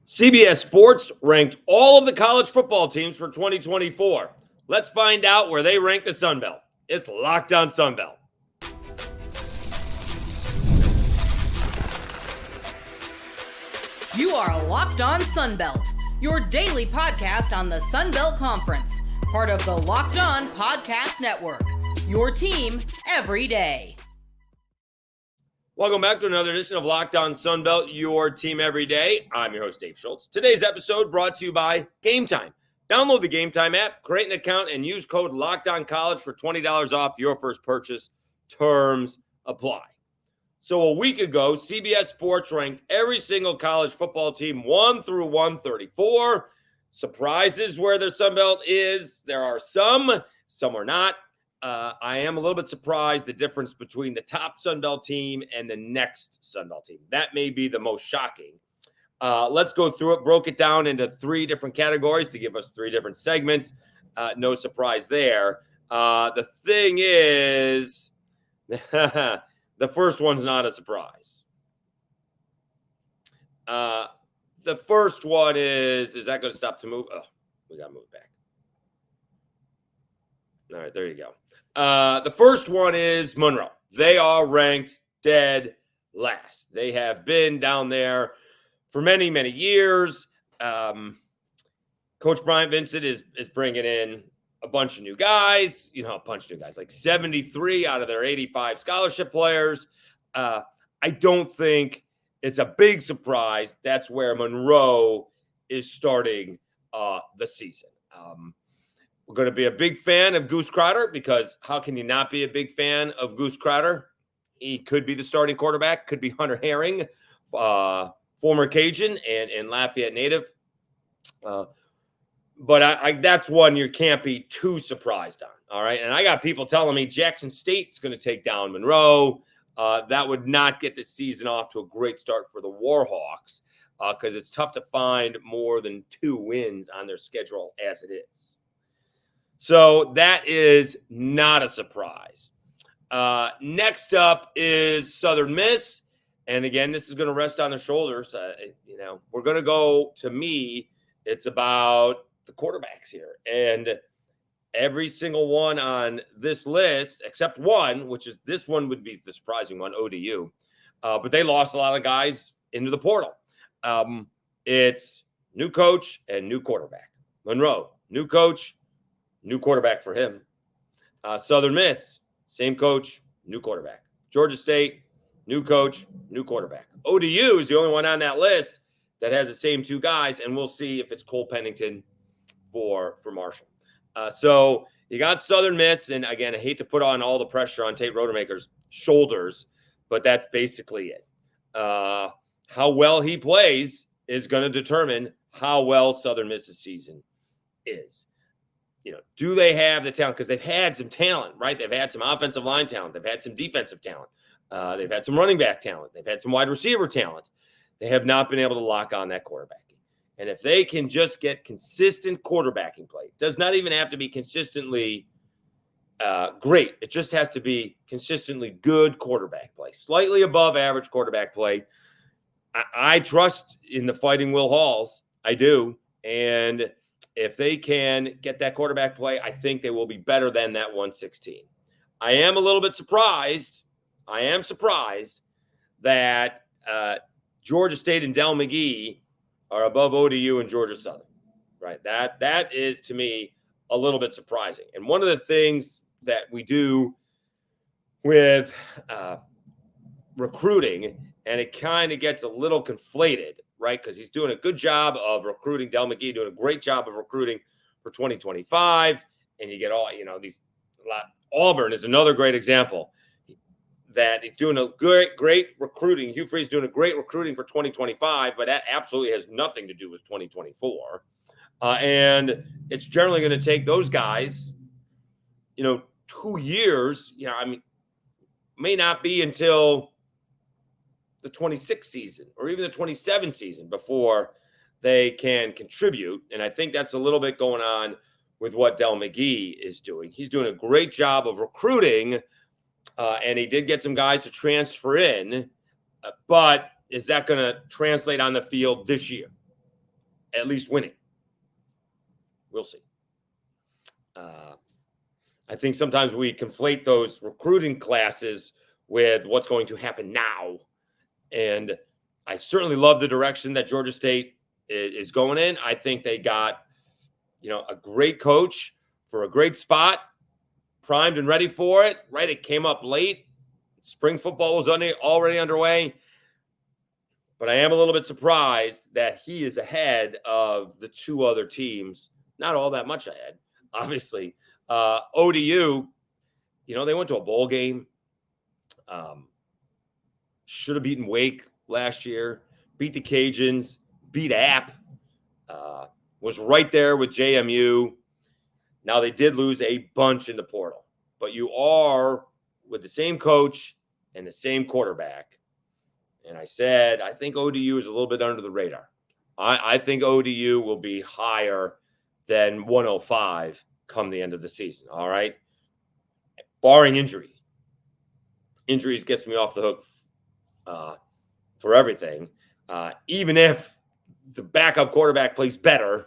CBS Sports ranked all of the college football teams for 2024. Let's find out where they rank the Sun Belt. It's Locked On Sun Belt. You are Locked On Sun Belt, your daily podcast on the Sun Belt Conference, part of the Locked On Podcast Network, your team every day. Welcome back to another edition of Locked On Sun Belt, your team every day. I'm your host, Dave Schultz. Today's episode brought to you by Gametime. Download the Gametime app, create an account, and use code LOCKEDONCollege for $20 off your first purchase. Terms apply. So a week ago, CBS Sports ranked every single college football team 1 through 134. Surprises where their Sun Belt is. There are some are not. I am a little bit surprised the difference between the top Sun Belt team and the next Sun Belt team. That may be the most shocking. Let's go through it. Broke it down into 3 different categories to give us 3 different segments. No surprise there. The thing is, the first one's not a surprise. The first one is that going to stop to move? Oh, we got to move back. All right, there you go. The first one is Monroe. They are ranked dead last. They have been down there for many, many years. Coach Bryant Vincent is bringing in a bunch of new guys, like 73 out of their 85 scholarship players. I don't think it's a big surprise. That's where Monroe is starting the season. We're going to be a big fan of Goose Crowder because how can you not be a big fan of Goose Crowder? He could be the starting quarterback, could be Hunter Herring, former Cajun and Lafayette native. But that's one you can't be too surprised on, all right? And I got people telling me Jackson State's going to take down Monroe. That would not get the season off to a great start for the Warhawks because it's tough to find more than 2 wins on their schedule as it is. So that is not a surprise. Next up is Southern Miss. And again, this is going to rest on their shoulders. We're going to go, to me, it's about the quarterbacks here. And every single one on this list, except one, which is this one would be the surprising one, ODU. But they lost a lot of guys into the portal. It's new coach and new quarterback. Monroe, new coach, new quarterback for him. Southern Miss, same coach, new quarterback. Georgia State, new coach, new quarterback. ODU is the only one on that list that has the same 2 guys, and we'll see if it's Cole Pennington for Marshall. So you got Southern Miss, and again, I hate to put on all the pressure on Tate Rodemaker's shoulders, but that's basically it. How well he plays is going to determine how well Southern Miss's season is. Do they have the talent? Because they've had some talent, right? They've had some offensive line talent. They've had some defensive talent. They've had some running back talent. They've had some wide receiver talent. They have not been able to lock on that quarterbacking. And if they can just get consistent quarterbacking play, it does not even have to be consistently great. It just has to be consistently good quarterback play, slightly above average quarterback play. I trust in the Fighting Will Halls. I do. And if they can get that quarterback play, I think they will be better than that 116. I am a little bit surprised. I am surprised that Georgia State and Del McGee are above ODU and Georgia Southern, right? That is, to me, a little bit surprising. And one of the things that we do with recruiting, and it kind of gets a little conflated, right? Because he's doing a good job of recruiting. Del McGee doing a great job of recruiting for 2025. And you get all, Auburn is another great example that he's doing a great recruiting. Hugh Freeze doing a great recruiting for 2025, but that absolutely has nothing to do with 2024. And it's generally going to take those guys, 2 years, may not be until the 26 season or even the 27 season before they can contribute. And I think that's a little bit going on with what Del McGee is doing. He's doing a great job of recruiting, and he did get some guys to transfer in, but is that going to translate on the field this year? at least winning. We'll see. I think sometimes we conflate those recruiting classes with what's going to happen now. And I certainly love the direction that Georgia State is going in. I think they got, a great coach for a great spot, primed and ready for it, right? It came up late. Spring football was already underway. But I am a little bit surprised that he is ahead of the two other teams. Not all that much ahead, obviously. ODU, they went to a bowl game. Should have beaten Wake last year. Beat the Cajuns. Beat App. Was right there with JMU. Now they did lose a bunch in the portal. But you are with the same coach and the same quarterback. And I said, I think ODU is a little bit under the radar. I think ODU will be higher than 105 come the end of the season, all right? Barring injuries. Injuries gets me off the hook for everything. Even if the backup quarterback plays better.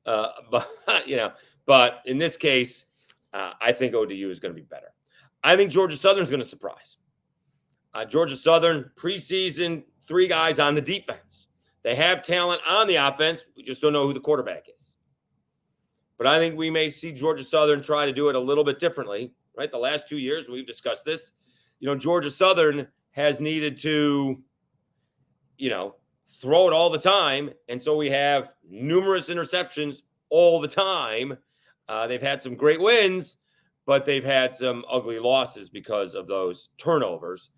But in this case, I think ODU is going to be better. I think Georgia Southern is going to surprise. Georgia Southern, preseason, 3 guys on the defense. They have talent on the offense. We just don't know who the quarterback is. But I think we may see Georgia Southern try to do it a little bit differently, right? The last 2 years, we've discussed this. Georgia Southern has needed to, throw it all the time. And so we have numerous interceptions all the time. They've had some great wins, but they've had some ugly losses because of those turnovers.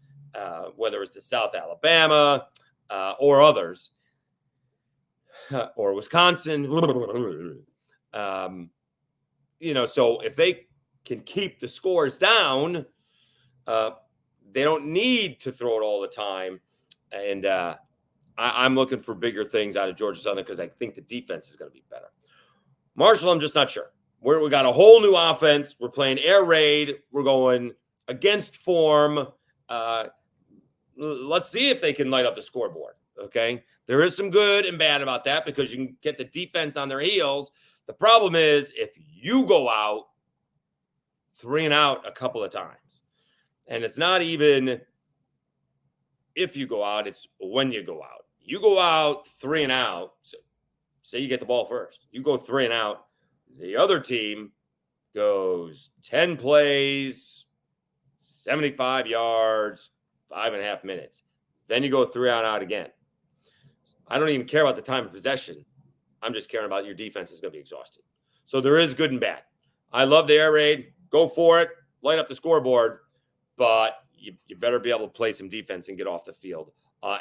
Whether it's to South Alabama or others, or Wisconsin. So if they can keep the scores down, they don't need to throw it all the time. And I'm looking for bigger things out of Georgia Southern because I think the defense is going to be better. Marshall, I'm just not sure. We got a whole new offense. We're playing air raid. We're going against form. Let's see if they can light up the scoreboard, okay? There is some good and bad about that because you can get the defense on their heels. The problem is if you go out 3 and out a couple of times, and it's not even if you go out, it's when you go out. You go out 3 and out, so say you get the ball first. You go 3 and out. The other team goes 10 plays, 75 yards, 5.5 minutes. Then you go 3 and out again. I don't even care about the time of possession. I'm just caring about your defense is going to be exhausted. So there is good and bad. I love the air raid. Go for it. Light up the scoreboard. But you better be able to play some defense and get off the field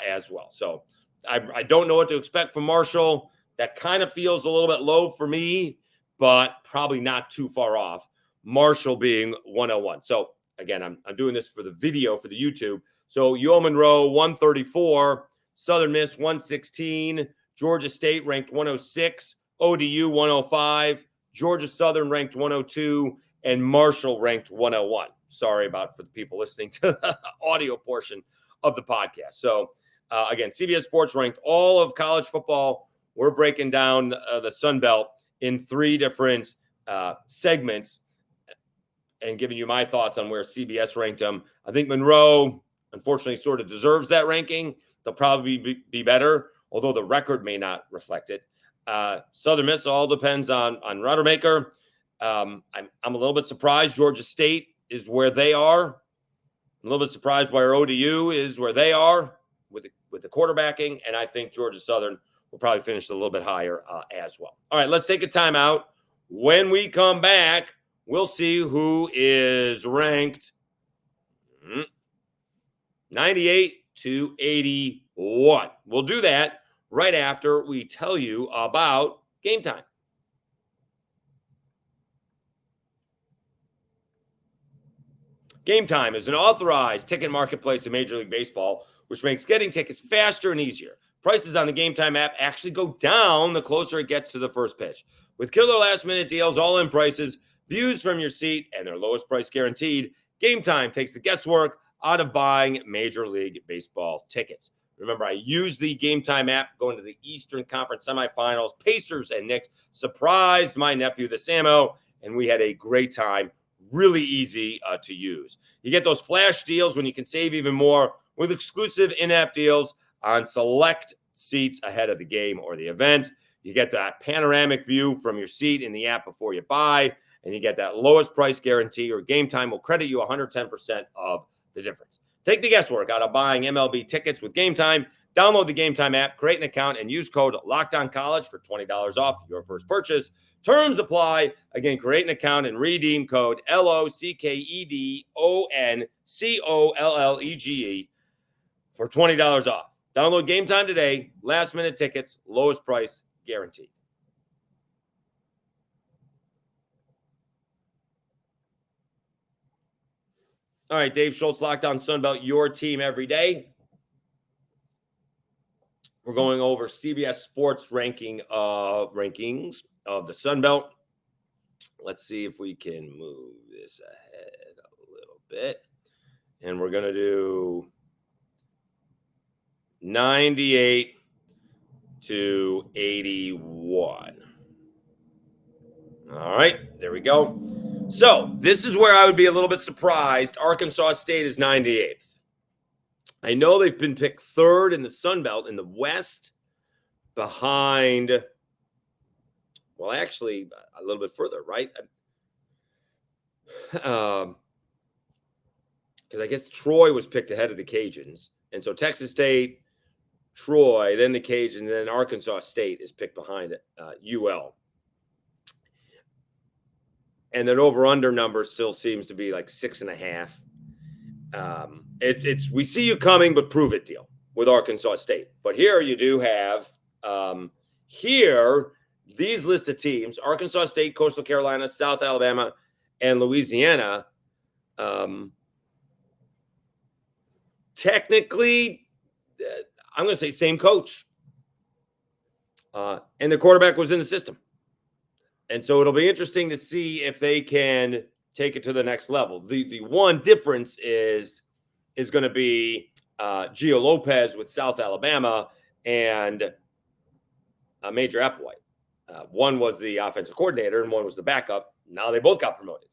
as well. So I don't know what to expect from Marshall. That kind of feels a little bit low for me, but probably not too far off. Marshall being 101. So again, I'm doing this for the video for the YouTube. So UL Monroe 134, Southern Miss 116, Georgia State ranked 106, ODU 105, Georgia Southern ranked 102, and Marshall ranked 101. Sorry about for the people listening to the audio portion of the podcast. So again, CBS Sports ranked all of college football. We're breaking down the Sun Belt in 3 different segments and giving you my thoughts on where CBS ranked them. I think Monroe, unfortunately, sort of deserves that ranking. They'll probably be better, although the record may not reflect it. Southern Miss all depends on Rodemaker. I'm a little bit surprised Georgia State is where they are. I'm a little bit surprised where ODU is where they are with the quarterbacking, and I think Georgia Southern will probably finish a little bit higher as well. All right, let's take a timeout. When we come back, we'll see who is ranked 98 to 81. We'll do that right after we tell you about Gametime. Gametime is an authorized ticket marketplace in Major League Baseball, which makes getting tickets faster and easier. Prices on the Gametime app actually go down the closer it gets to the first pitch. With killer last-minute deals, all-in prices, views from your seat, and their lowest price guaranteed, Gametime takes the guesswork out of buying Major League Baseball tickets. Remember, I used the Gametime app going to the Eastern Conference semifinals. Pacers and Knicks surprised my nephew, the Samo, and we had a great time. Really easy to use. You get those flash deals when you can save even more with exclusive in-app deals on select seats ahead of the game or the event. You get that panoramic view from your seat in the app before you buy, and you get that lowest price guarantee, or Gametime will credit you 110% of the difference. Take the guesswork out of buying MLB tickets with Gametime. Download the Gametime app, create an account, and use code LOCKEDONCollege for $20 off your first purchase. Terms apply. Again, create an account and redeem code LOCKEDONCOLLEGE for $20 off. Download Gametime today. Last minute tickets, lowest price guaranteed. All right, Dave Schultz, Locked On Sunbelt, your team every day. We're going over CBS Sports rankings of the Sunbelt. Let's see if we can move this ahead a little bit. And we're going to do 98 to 81. All right, there we go. So this is where I would be a little bit surprised. Arkansas State is 98th. I know they've been picked third in the Sun Belt in the West, behind, well, actually a little bit further, right? Because I guess Troy was picked ahead of the Cajuns. And so Texas State, Troy, then the Cajuns, and then Arkansas State is picked behind UL. And that over-under number still seems to be like 6.5. It's we see you coming, but prove it deal with Arkansas State. But here you do have these list of teams: Arkansas State, Coastal Carolina, South Alabama, and Louisiana. Technically, I'm going to say same coach, and the quarterback was in the system. And so it'll be interesting to see if they can take it to the next level. The one difference is going to be Gio Lopez with South Alabama and Major Applewhite. One was the offensive coordinator and one was the backup. Now they both got promoted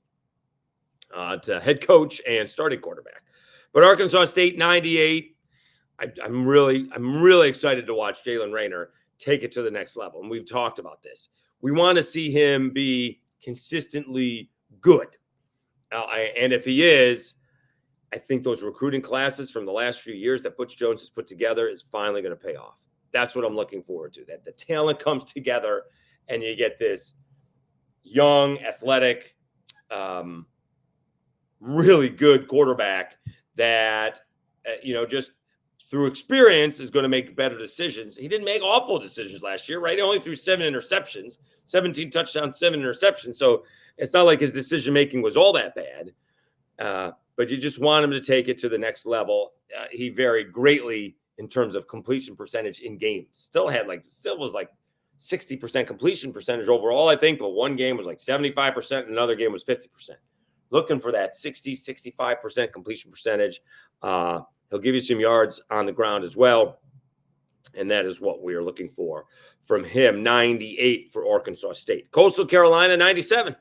to head coach and starting quarterback. But Arkansas State 98. I'm really excited to watch Jalen Raynor take it to the next level. And we've talked about this. We want to see him be consistently good. And if he is, I think those recruiting classes from the last few years that Butch Jones has put together is finally going to pay off. That's what I'm looking forward to, that the talent comes together and you get this young, athletic, really good quarterback that, just through experience is going to make better decisions. He didn't make awful decisions last year, right? He only threw 7 interceptions, 17 touchdowns, 7 interceptions. So it's not like his decision-making was all that bad. But you just want him to take it to the next level. He varied greatly in terms of completion percentage in games. Still was like 60% completion percentage overall, I think. But one game was like 75%. And another game was 50%. Looking for that 65% completion percentage. He'll give you some yards on the ground as well. And that is what we are looking for from him. 98 for Arkansas State. Coastal Carolina, 97.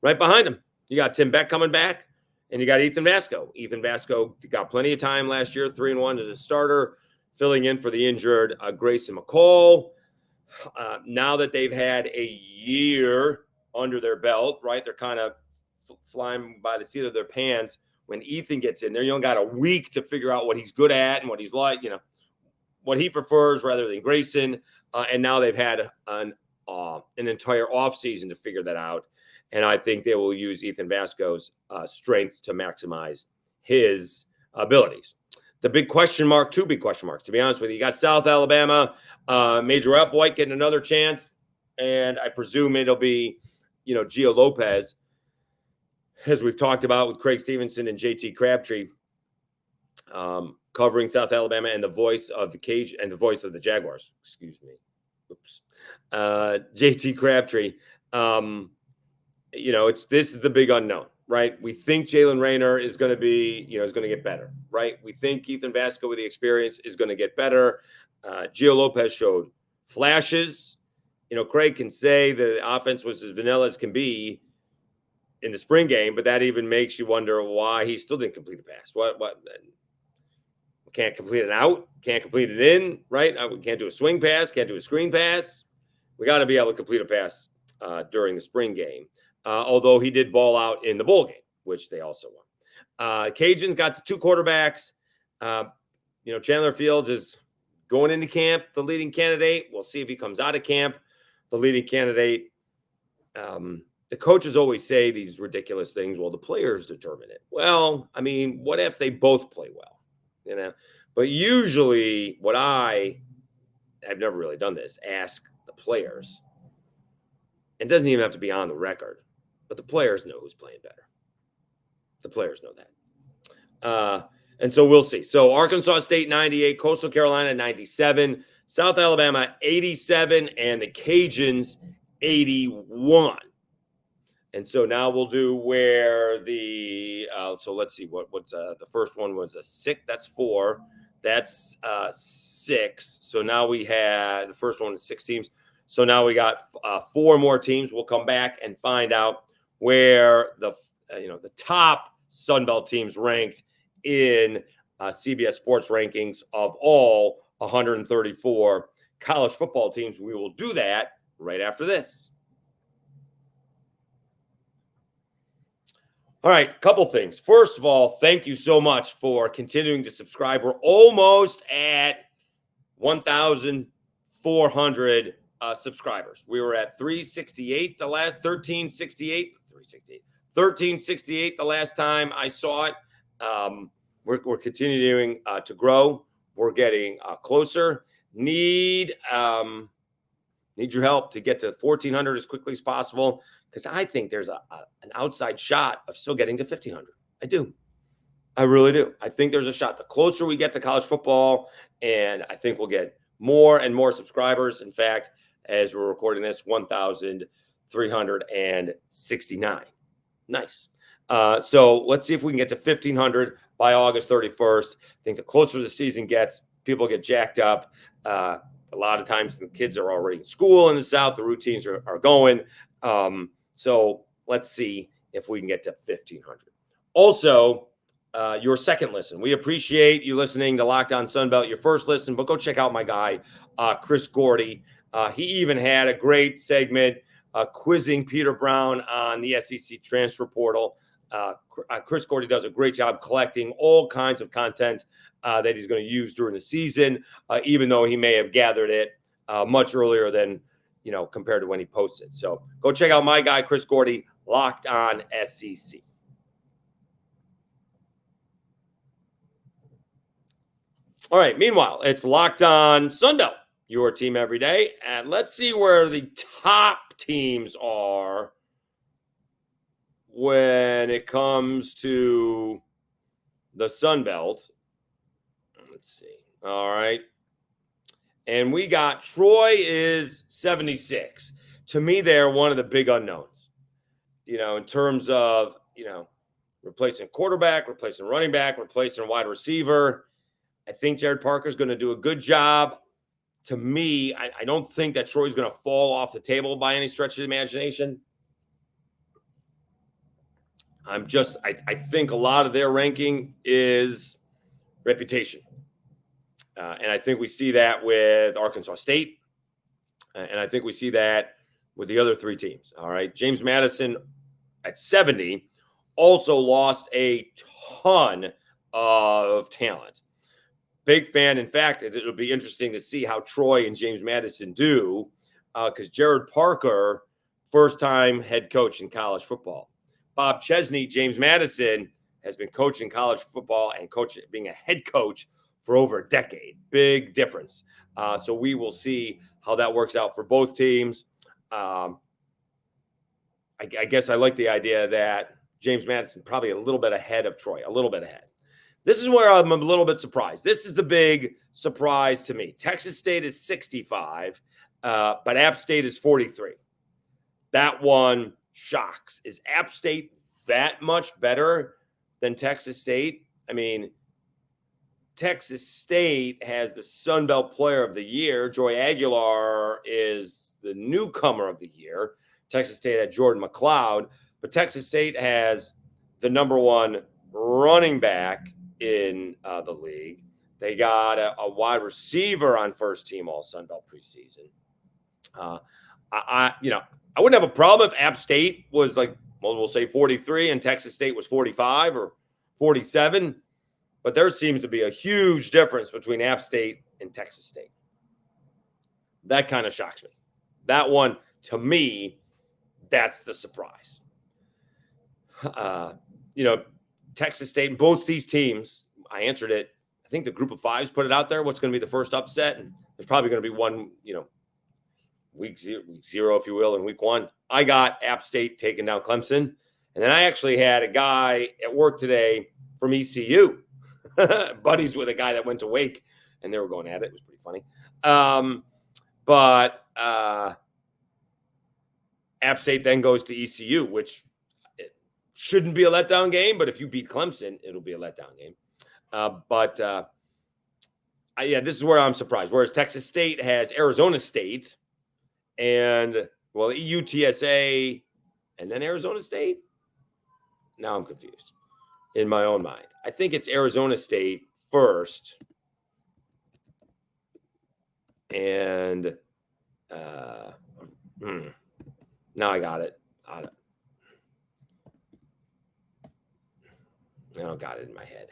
Right behind him. You got Tim Beck coming back, and you got Ethan Vasco. Ethan Vasco got plenty of time last year, 3-1 as a starter, filling in for the injured Grayson McCall. Now that they've had a year under their belt, right, they're kind of flying by the seat of their pants. When Ethan gets in there, you only got a week to figure out what he's good at and what he's like, what he prefers rather than Grayson. And now they've had an entire offseason to figure that out. And I think they will use Ethan Vasco's strengths to maximize his abilities. The big question mark, 2 big question marks, to be honest with you. You got South Alabama, Major Applewhite getting another chance. And I presume it'll be, Gio Lopez, as we've talked about with Craig Stevenson and JT Crabtree, covering South Alabama, and the voice of the Cage and the voice of the Jaguars. Excuse me. Oops. JT Crabtree. This is the big unknown. right? We think Jalen Rayner is going to be, is going to get better, right? We think Ethan Vasco with the experience is going to get better. Gio Lopez showed flashes. Craig can say the offense was as vanilla as can be in the spring game, but that even makes you wonder why he still didn't complete a pass. What? Can't complete an out, can't complete it in, right? We can't do a swing pass, can't do a screen pass. We got to be able to complete a pass during the spring game. Although he did ball out in the bowl game, which they also won. Cajuns got the 2 quarterbacks. Chandler Fields is going into camp, the leading candidate. We'll see if he comes out of camp, the leading candidate. The coaches always say these ridiculous things. Well, the players determine it. Well, I mean, what if they both play well? But usually what I've never really done this, ask the players. It doesn't even have to be on the record, but the players know who's playing better. The players know that. And so we'll see. So Arkansas State 98, Coastal Carolina 97, South Alabama 87, and the Cajuns 81. And so now we'll do where so let's see what's the first one was a 6. That's 4. That's 6. So now we had the first one is 6 teams. So now we got 4 more teams. We'll come back and find out where the top Sun Belt teams ranked in CBS Sports rankings of all 134 college football teams. We will do that right after this. All right, couple things. First of all, thank you so much for continuing to subscribe. We're almost at 1,400 subscribers. We were at 368 the last 1368 the last time I saw it. We're continuing to grow. We're getting closer. Need your help to get to 1,400 as quickly as possible, because I think there's an outside shot of still getting to 1,500. I do. I really do. I think there's a shot. The closer we get to college football, and I think we'll get more and more subscribers. In fact, as we're recording this, 1,369. Nice. So let's see if we can get to 1,500 by August 31st. I think the closer the season gets, people get jacked up. A lot of times the kids are already in school in the South. The routines are going. So let's see if we can get to 1,500. Also, your second listen. We appreciate you listening to Locked On Sunbelt, your first listen, but go check out my guy, Chris Gordy. He even had a great segment quizzing Peter Brown on the SEC transfer portal. Chris Gordy does a great job collecting all kinds of content that he's going to use during the season, even though he may have gathered it much earlier than compared to when he posted. So go check out my guy, Chris Gordy, Locked On SEC. All right. Meanwhile, it's Locked On Sunbelt, your team every day. And let's see where the top teams are when it comes to the Sun Belt. Let's see. All right. And we got Troy is 76. To me, they're one of the big unknowns, in terms of, replacing quarterback, replacing running back, replacing wide receiver. I think Jared Parker is going to do a good job. To me, I don't think that Troy's going to fall off the table by any stretch of the imagination. I think a lot of their ranking is reputation. And I think we see that with Arkansas State. And I think we see that with the other 3 teams. All right. James Madison at 70 also lost a ton of talent. Big fan. In fact, it'll be interesting to see how Troy and James Madison do, because Jared Parker, first-time head coach in college football. Bob Chesney, James Madison, has been coaching college football and being a head coach for over a decade. Big difference. So we will see how that works out for both teams. I guess I like the idea that James Madison probably a little bit ahead of Troy, a little bit ahead. This is where I'm a little bit surprised. This is the big surprise to me. Texas State is 65, but App State is 43. That one shocks. Is App State that much better than Texas State. I mean, Texas State has the Sun Belt Player of the Year. Joy Aguilar is the newcomer of the year. Texas State had Jordan McLeod, but Texas State has the number one running back in the league. They got a wide receiver on first team All Sun Belt preseason. I wouldn't have a problem if App State was like, well, we'll say 43 and Texas State was 45 or 47. But there seems to be a huge difference between App State and Texas State. That kind of shocks me. That one, to me, that's the surprise. Texas State and both these teams, I answered it. I think the group of fives put it out there. What's going to be the first upset? And there's probably going to be one, week zero, if you will, in week one. I got App State taking down Clemson. And then I actually had a guy at work today from ECU, buddies with a guy that went to Wake, and they were going at it. It was pretty funny. But App State then goes to ECU, which it shouldn't be a letdown game, but if you beat Clemson, it'll be a letdown game. This is where I'm surprised. Whereas Texas State has Arizona State and, well, UTSA and then Arizona State. Now I'm confused in my own mind. I think it's Arizona State first. And now I got it. I don't got it in my head.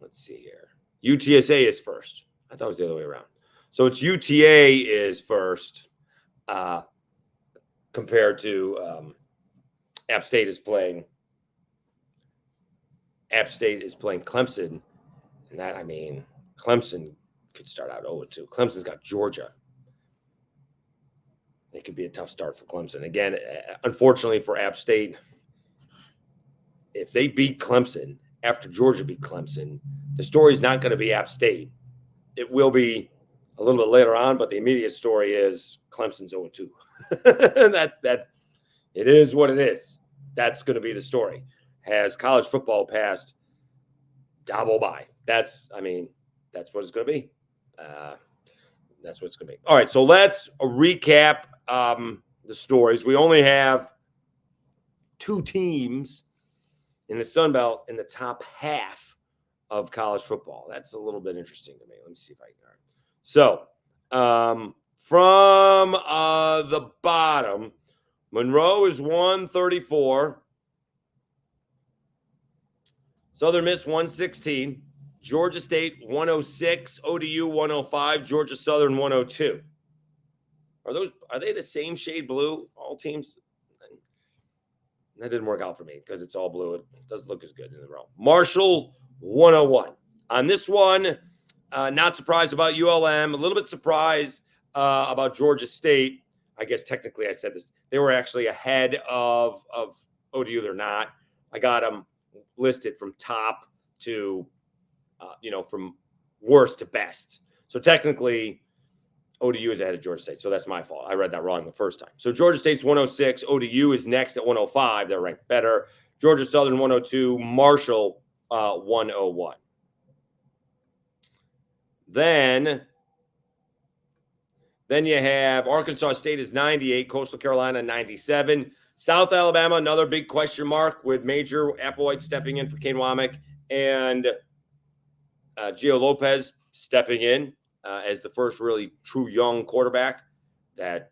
Let's see here. UTSA is first. I thought it was the other way around. So it's UTA is first compared to App State is playing Clemson. And that, I mean, Clemson could start out 0-2. Clemson's got Georgia. It could be a tough start for Clemson. Again, unfortunately for App State, if they beat Clemson after Georgia beat Clemson, the story is not going to be App State. It will be a little bit later on, but the immediate story is Clemson's 0-2. That's it is what it is. That's going to be the story. Has college football passed double by? That's what it's going to be. That's what it's going to be. All right, so let's recap the stories. We only have two teams in the Sun Belt in the top half of college football. That's a little bit interesting to me. Let me see if I can. All right. So from the bottom, Monroe is 134. Southern Miss 116. Georgia State 106. ODU 105. Georgia Southern 102. Are they the same shade blue? All teams? That didn't work out for me because it's all blue. It doesn't look as good in the row. Marshall 101. On this one, not surprised about ULM. A little bit surprised about Georgia State. I guess technically I said this. They were actually ahead of ODU. They're not. I got them listed from top to, from worst to best. So technically, ODU is ahead of Georgia State. So that's my fault. I read that wrong the first time. So Georgia State's 106. ODU is next at 105. They're ranked better. Georgia Southern 102. Marshall 101. Then you have Arkansas State is 98. Coastal Carolina 97. South Alabama, another big question mark with Major Applewhite stepping in for Kane Womack and Gio Lopez stepping in as the first really true young quarterback that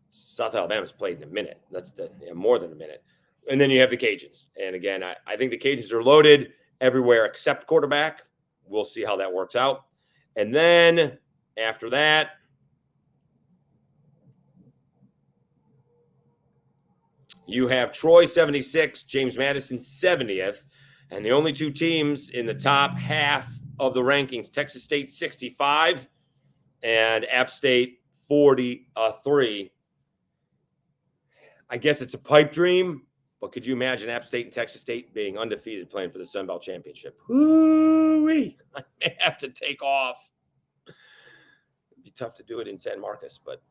South Alabama's played in a minute. That's more than a minute. And then you have the Cajuns. And again, I think the Cajuns are loaded everywhere except quarterback. We'll see how that works out. And then after that, you have Troy 76, James Madison 70th. And the only two teams in the top half of the rankings, Texas State 65 and App State 43. I guess it's a pipe dream, but could you imagine App State and Texas State being undefeated playing for the Sun Belt Championship? Woo-wee. I may have to take off. It'd be tough to do it in San Marcos, but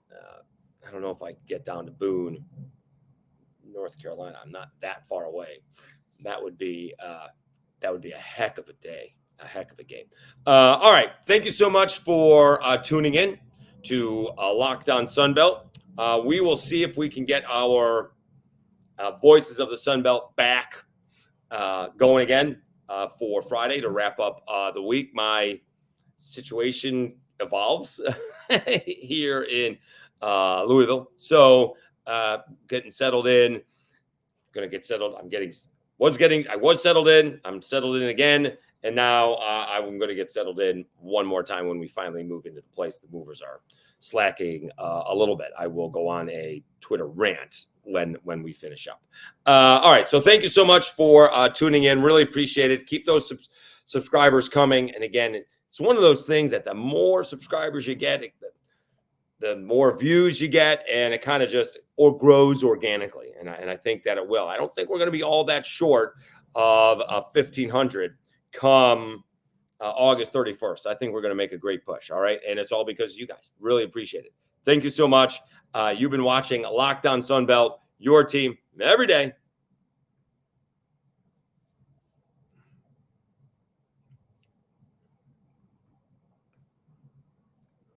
I don't know if I can get down to Boone, North Carolina. I'm not that far away. That would be a heck of a day, a heck of a game. All right. Thank you so much for tuning in to Locked On Sunbelt. We will see if we can get our Voices of the Sunbelt back going again for Friday to wrap up the week. My situation evolves here in Louisville. So getting settled in, going to get settled. I was settled in. I'm settled in again. And now I'm going to get settled in one more time when we finally move into the place. The movers are slacking a little bit. I will go on a Twitter rant when we finish up. All right. So thank you so much for tuning in. Really appreciate it. Keep those subscribers coming. And again, it's one of those things that the more subscribers you get, the more views you get, and it kind of just grows organically. And I think that it will. I don't think we're going to be all that short of 1,500 come August 31st. I think we're going to make a great push. All right. And it's all because of you guys. Really appreciate it. Thank you so much. You've been watching Locked On Sunbelt, your team every day.